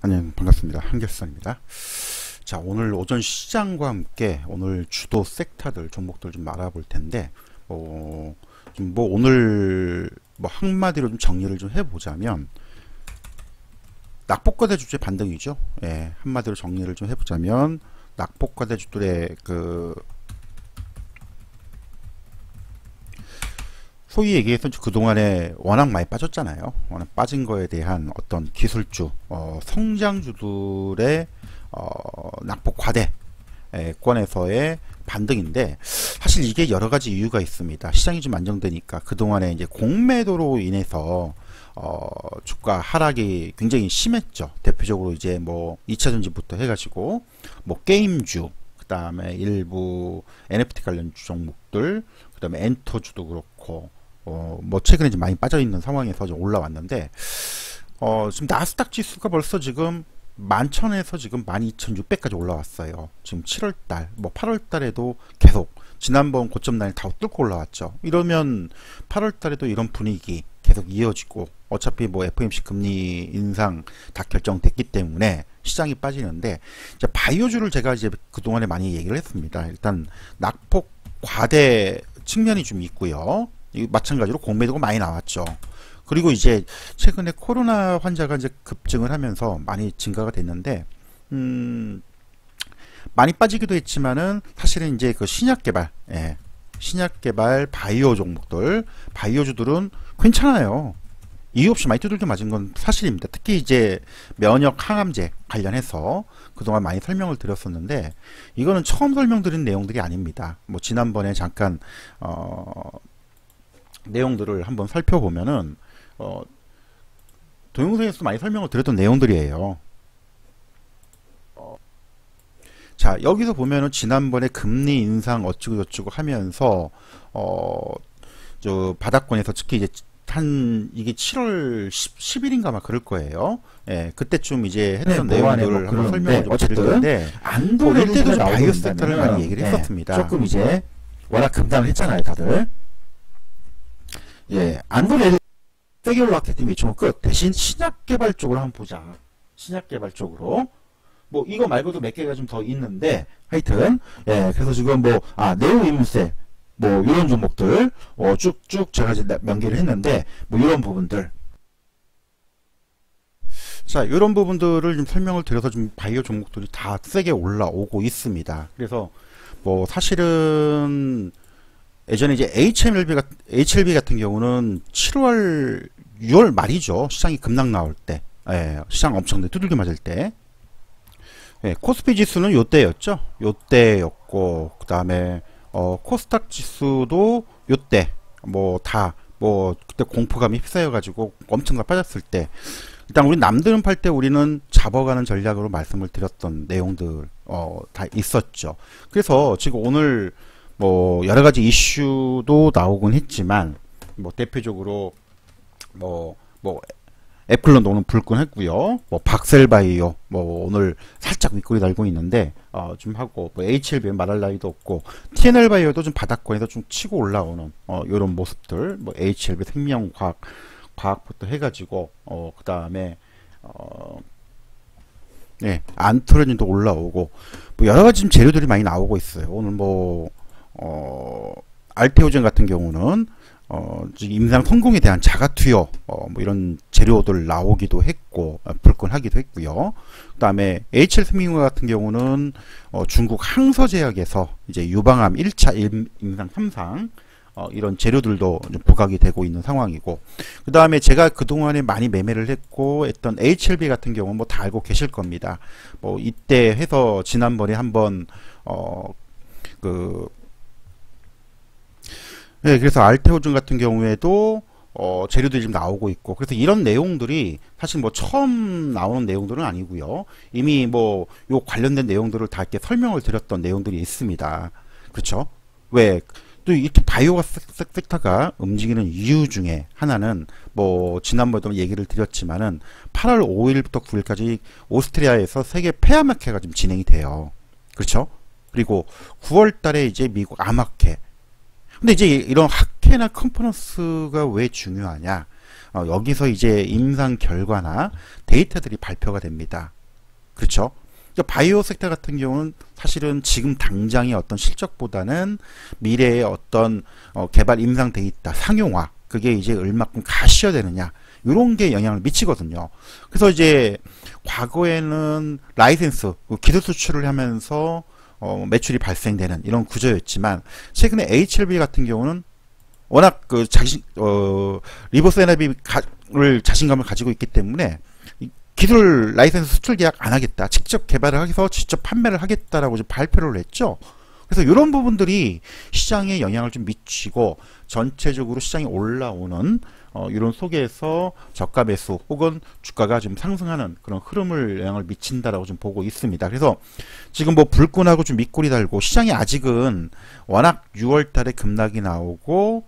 안녕, 반갑습니다. 한결선입니다. 자, 오늘 오전 시장과 함께 오늘 주도 섹터들, 종목들 좀 알아볼 텐데, 오늘 한마디로 좀 정리를 좀 해보자면, 낙폭과대주주의 반등이죠. 예, 한마디로 정리를 좀 해보자면, 낙폭과대주들의 소위 얘기해서 그동안에 워낙 많이 빠졌잖아요. 워낙 빠진 거에 대한 어떤 기술주, 성장주들의 낙폭 과대권에서의 반등인데, 사실 이게 여러 가지 이유가 있습니다. 시장이 좀 안정되니까 그동안에 이제 공매도로 인해서 주가 하락이 굉장히 심했죠. 대표적으로 이제 2차전지부터 해가지고 게임주, 그 다음에 일부 NFT 관련 종목들, 그 다음에 엔터주도 그렇고, 최근에 좀 많이 빠져있는 상황에서 좀 올라왔는데, 지금 나스닥 지수가 벌써 지금 11,000에서 지금 12,600까지 올라왔어요. 지금 7월달, 8월달에도 계속 지난번 고점 라인 다 뚫고 올라왔죠. 이러면 8월달에도 이런 분위기 계속 이어지고, 어차피 FOMC 금리 인상 다 결정됐기 때문에 시장이 빠지는데, 이제 바이오주를 제가 이제 그동안에 많이 얘기를 했습니다. 일단 낙폭 과대 측면이 좀 있고요. 마찬가지로 공매도가 많이 나왔죠. 그리고 이제 최근에 코로나 환자가 이제 급증을 하면서 많이 증가가 됐는데, 많이 빠지기도 했지만은 사실은 이제 신약 개발, 신약 개발 바이오 종목들, 바이오주들은 괜찮아요. 이유 없이 많이 두들겨 맞은 건 사실입니다. 특히 이제 면역 항암제 관련해서 그동안 많이 설명을 드렸었는데, 이거는 처음 설명드린 내용들이 아닙니다. 지난번에 잠깐 내용들을 한번 살펴보면은 동영상에서 많이 설명을 드렸던 내용들이에요. 자, 여기서 보면은 지난번에 금리 인상 어쩌고 저쩌고 하면서 저 바닥권에서 특히 이제 이게 7월 10일인가 막 그럴 거예요. 예, 그때쯤 이제 했던 내용들을 한번 설명을 좀 드렸는데, 이때도 바이오 섹터를 많이 얘기를 했었습니다. 조금 이제 워낙 급등을 했잖아요, 다들. 예, 안도레 세게 올라왔기 때문에 종목 끝. 대신 신약 개발 쪽으로 한번 보자. 신약 개발 쪽으로. 이거 말고도 몇 개가 좀 더 있는데, 하여튼, 예, 그래서 지금 네오 이문세, 이런 종목들, 쭉쭉 제가 이제 명기를 했는데, 이런 부분들. 자, 이런 부분들을 좀 설명을 드려서 좀 바이오 종목들이 다 세게 올라오고 있습니다. 그래서, 사실은, 예전에 이제 HLB 같은 경우는 7월, 6월 말이죠. 시장이 급락 나올 때. 예, 시장 엄청 두들겨 맞을 때. 예, 코스피 지수는 요때였죠. 요때였고, 그 다음에, 코스닥 지수도 요때, 그때 공포감이 휩싸여가지고 엄청나게 빠졌을 때. 일단 우리 남들은 팔 때 우리는 잡아가는 전략으로 말씀을 드렸던 내용들, 다 있었죠. 그래서 지금 오늘, 여러 가지 이슈도 나오곤 했지만, 대표적으로, 애플런도 오늘 불끈했고요. 박셀바이오, 오늘 살짝 윗꼬리 달고 있는데, 좀 하고, HLB 말할 나위도 없고, TNL바이오도 좀 바닥권에서 좀 치고 올라오는, 요런 모습들, HLB 생명과학부터 해가지고, 그 다음에, 네, 안트로닌도 올라오고, 여러 가지 지금 재료들이 많이 나오고 있어요. 오늘 알테오젠 같은 경우는 임상 성공에 대한 자가 투여 이런 재료들 나오기도 했고 불끈하기도 했고요. 그다음에 HL생명과 같은 경우는 중국 항서제약에서 이제 유방암 1차 임상 3상 이런 재료들도 좀 부각이 되고 있는 상황이고, 그 다음에 제가 그동안에 많이 매매를 했던 HLB 같은 경우는 다 알고 계실 겁니다. 이때 해서 지난번에 한번 네, 그래서 알테오준 같은 경우에도 재료들이 지금 나오고 있고, 그래서 이런 내용들이 사실 처음 나오는 내용들은 아니고요. 이미 요 관련된 내용들을 다 이렇게 설명을 드렸던 내용들이 있습니다. 그렇죠? 왜 또 이렇게 바이오 섹터가 움직이는 이유 중에 하나는 지난번에도 얘기를 드렸지만은 8월 5일부터 9일까지 오스트리아에서 세계 폐암학회가 지금 진행이 돼요. 그렇죠? 그리고 9월 달에 이제 미국 암학회. 근데 이제 이런 학회나 컨퍼런스가 왜 중요하냐? 여기서 이제 임상 결과나 데이터들이 발표가 됩니다. 그렇죠? 그러니까 바이오 섹터 같은 경우는 사실은 지금 당장의 어떤 실적보다는 미래의 어떤 개발 임상 데이터 상용화, 그게 이제 얼마큼 가시화되느냐, 이런 게 영향을 미치거든요. 그래서 이제 과거에는 라이센스, 기술 수출을 하면서 매출이 발생되는 이런 구조였지만, 최근에 HLB 같은 경우는 워낙 그 리버스 에너비를 자신감을 가지고 있기 때문에 기술 라이센스 수출 계약 안 하겠다, 직접 개발을 해서 직접 판매를 하겠다라고 좀 발표를 했죠. 그래서 이런 부분들이 시장에 영향을 좀 미치고 전체적으로 시장이 올라오는 이런 속에서 저가 매수 혹은 주가가 좀 상승하는 그런 흐름을 영향을 미친다라고 좀 보고 있습니다. 그래서 지금 뭐 불끈하고 좀 밑골이 달고, 시장이 아직은 워낙 6월 달에 급락이 나오고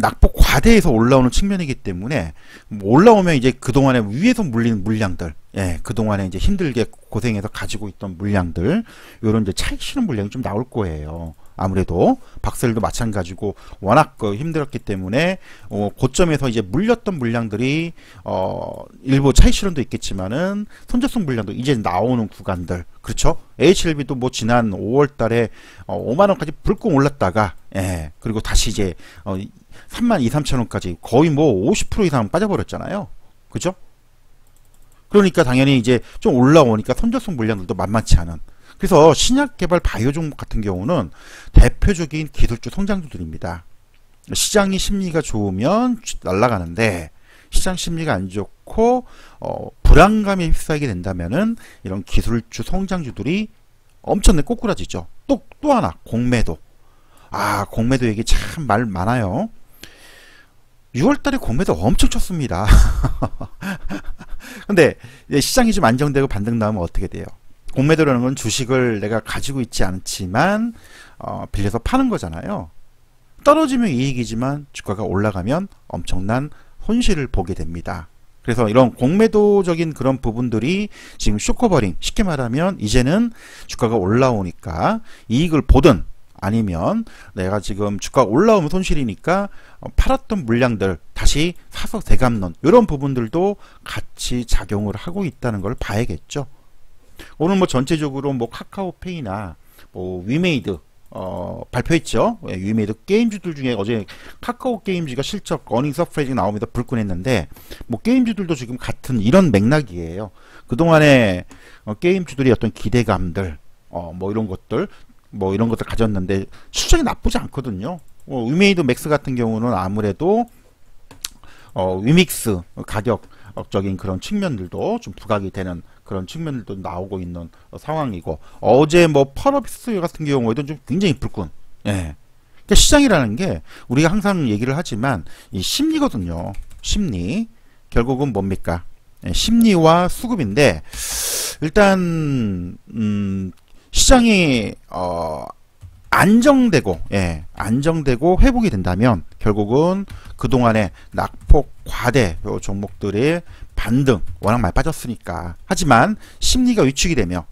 낙폭 과대에서 올라오는 측면이기 때문에, 올라오면 이제 그동안에 위에서 물리는 물량들, 그동안에 이제 힘들게 고생해서 가지고 있던 물량들, 요런 이제 차익 실현 물량이 좀 나올 거예요. 아무래도 박셀도 마찬가지고 워낙 힘들었기 때문에 고점에서 이제 물렸던 물량들이 일부 차익 실현도 있겠지만은 손절성 물량도 이제 나오는 구간들, 그렇죠? HLB도 뭐 지난 5월 달에 5만 원까지 불끈 올랐다가 그리고 다시 이제 3만 2, 3천 원까지 거의 뭐 50% 이상 빠져버렸잖아요. 그죠? 그러니까 당연히 이제 좀 올라오니까 손절성 물량들도 만만치 않은. 그래서 신약 개발 바이오 종목 같은 경우는 대표적인 기술주 성장주들입니다. 시장이 심리가 좋으면 날아가는데, 시장 심리가 안 좋고 불안감에 휩싸이게 된다면은 이런 기술주 성장주들이 엄청나게 꼬꾸라지죠. 또 하나, 공매도. 공매도 얘기 참 말 많아요. 6월달에 공매도 엄청 쳤습니다. 근데 시장이 좀 안정되고 반등 나오면 어떻게 돼요? 공매도라는 건 주식을 내가 가지고 있지 않지만 빌려서 파는 거잖아요. 떨어지면 이익이지만 주가가 올라가면 엄청난 손실을 보게 됩니다. 그래서 이런 공매도적인 그런 부분들이 지금 쇼커버링, 쉽게 말하면 이제는 주가가 올라오니까 이익을 보든, 아니면 내가 지금 주가 올라오면 손실이니까 팔았던 물량들 다시 사서 되갚는, 이런 부분들도 같이 작용을 하고 있다는 걸 봐야겠죠. 오늘 뭐 전체적으로 뭐 카카오페이나 뭐 위메이드 발표했죠. 위메이드 게임주들 중에 어제 카카오 게임즈가 실적 어닝 서프라이즈 나오면서 불끈했는데, 뭐 게임주들도 지금 같은 이런 맥락이에요. 그동안에 게임주들이 어떤 기대감들 뭐 이런 것들 가졌는데 실적이 나쁘지 않거든요. 위메이드 맥스 같은 경우는 아무래도 위믹스 가격적인 그런 측면들도 좀 부각이 되는 그런 측면들도 나오고 있는 상황이고, 어제 뭐 펄어비스 같은 경우에도 좀 굉장히 불끈. 그러니까 시장이라는 게 우리가 항상 얘기를 하지만 이 심리거든요. 심리. 결국은 뭡니까? 심리와 수급인데, 일단 시장이 안정되고 회복이 된다면 결국은 그동안에 낙폭 과대 종목들의 반등 워낙 많이 빠졌으니까. 하지만 심리가 위축이 되며,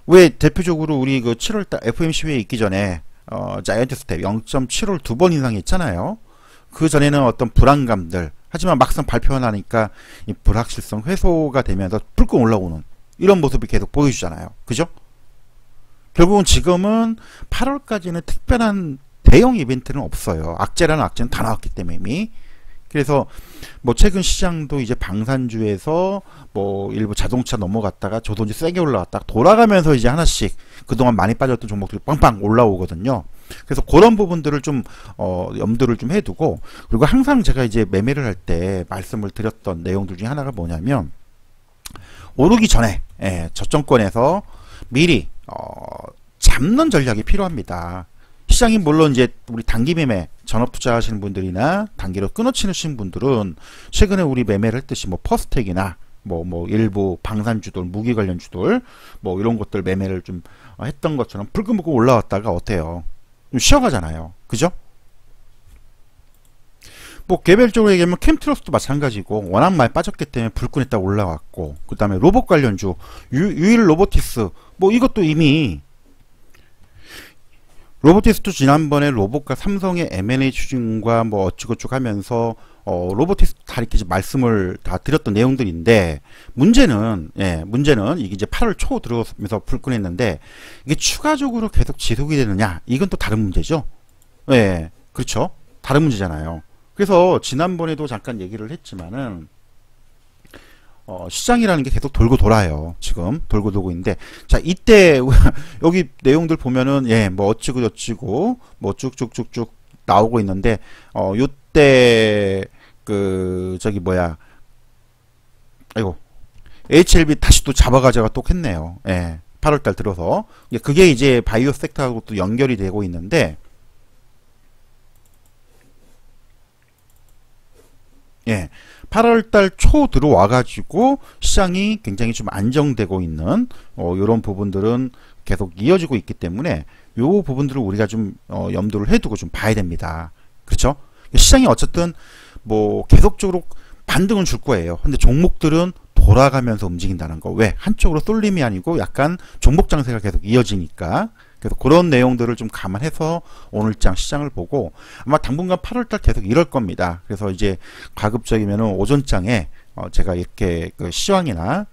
왜 대표적으로 우리 그 7월달 FOMC 회의 있기 전에 자이언트 스텝 0.75를 2번 이상 했잖아요. 그 전에는 어떤 불안감들, 하지만 막상 발표가 나니까 이 불확실성 해소가 되면서 불끈 올라오는 이런 모습이 계속 보여주잖아요. 그죠? 결국은 지금은 8월까지는 특별한 대형 이벤트는 없어요. 악재라는 악재는 다 나왔기 때문에 이미. 그래서 뭐 최근 시장도 이제 방산주에서 뭐 일부 자동차 넘어갔다가 조선주 세게 올라왔다 돌아가면서 이제 하나씩 그동안 많이 빠졌던 종목들이 빵빵 올라오거든요. 그래서 그런 부분들을 좀 염두를 좀 해두고, 그리고 항상 제가 이제 매매를 할 때 말씀을 드렸던 내용들 중에 하나가 뭐냐면, 오르기 전에 저점권에서 미리 잡는 전략이 필요합니다. 시장이 물론 이제 우리 단기 매매 전업 투자하시는 분들이나 단기로 끊어치시는 분들은 최근에 우리 매매를 했듯이 뭐 퍼스텍이나 뭐 일부 방산주들, 무기 관련주들 뭐 이런 것들 매매를 좀 했던 것처럼 불끈불끈 올라왔다가 어때요? 좀 쉬어가잖아요. 그죠? 뭐 개별적으로 얘기하면 캠트러스도 마찬가지고 워낙 많이 빠졌기 때문에 불끈했다 올라왔고, 그 다음에 로봇 관련주 유일 로보티스 뭐 이것도 이미 로보티스도 지난번에 로봇과 삼성의 M&A 추진과 뭐 어쩌고저쩌고 하면서 로보티스트 다 이렇게 말씀을 다 드렸던 내용들인데, 문제는 이게 이제 8월 초 들어오면서 불끈했는데, 이게 추가적으로 계속 지속이 되느냐, 이건 또 다른 문제죠. 예, 그렇죠. 다른 문제잖아요. 그래서 지난번에도 잠깐 얘기를 했지만은, 시장이라는 게 계속 돌고 돌아요. 지금 돌고 돌고 있는데, 자, 이때 여기 내용들 보면은 뭐 어찌고 저찌고 뭐 쭉쭉쭉쭉 나오고 있는데, 요때 그 저기 뭐야, 아이고, HLB 다시 또 잡아가자가 또 했네요. 8월달 들어서 그게 이제 바이오 섹터하고 또 연결이 되고 있는데, 8월달 초 들어와가지고 시장이 굉장히 좀 안정되고 있는 이런 부분들은 계속 이어지고 있기 때문에 요 부분들을 우리가 좀 염두를 해두고 좀 봐야 됩니다. 그렇죠? 시장이 어쨌든 뭐 계속적으로 반등은 줄 거예요. 근데 종목들은 돌아가면서 움직인다는 거. 왜? 한쪽으로 쏠림이 아니고 약간 종목 장세가 계속 이어지니까. 그래서 그런 내용들을 좀 감안해서 오늘장 시장을 보고 아마 당분간 8월달 계속 이럴 겁니다. 그래서 이제 가급적이면은 오전장에 제가 이렇게 그 시황이나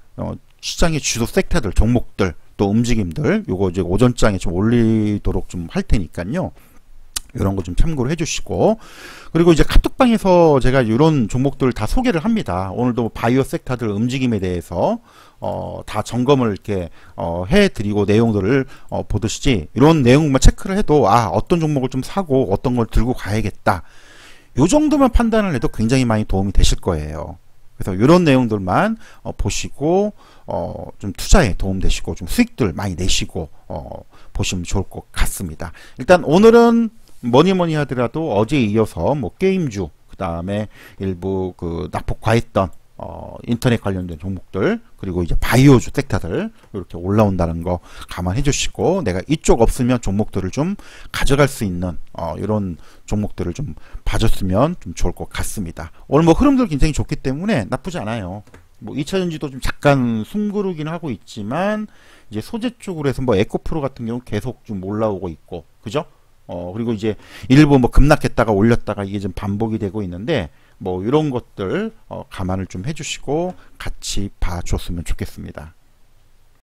시장의 주도 섹터들, 종목들, 또 움직임들 요거 이제 오전장에 좀 올리도록 좀 할 테니까요. 이런 거 좀 참고를 해주시고, 그리고 이제 카톡방에서 제가 이런 종목들 다 소개를 합니다. 오늘도 바이오 섹터들 움직임에 대해서 다 점검을 이렇게 해드리고 내용들을 보듯이 이런 내용만 체크를 해도 어떤 종목을 좀 사고 어떤 걸 들고 가야겠다. 요 정도만 판단을 해도 굉장히 많이 도움이 되실 거예요. 그래서 이런 내용들만 보시고 좀 투자에 도움되시고 좀 수익들 많이 내시고 보시면 좋을 것 같습니다. 일단 오늘은 뭐니 하더라도 어제에 이어서 뭐 게임주, 그 다음에 일부 그 낙폭과했던 인터넷 관련된 종목들, 그리고 이제 바이오주 섹터들 이렇게 올라온다는 거 감안해 주시고, 내가 이쪽 없으면 종목들을 좀 가져갈 수 있는 이런 종목들을 좀 봐줬으면 좀 좋을 것 같습니다. 오늘 뭐 흐름들 굉장히 좋기 때문에 나쁘지 않아요. 뭐 2차전지도 좀 잠깐 숨고르긴 하고 있지만, 이제 소재 쪽으로 해서 뭐 에코프로 같은 경우 계속 좀 올라오고 있고, 그죠? 그리고 이제 일부 뭐 급락했다가 올렸다가 이게 좀 반복이 되고 있는데, 뭐 이런 것들 감안을 좀 해주시고 같이 봐줬으면 좋겠습니다.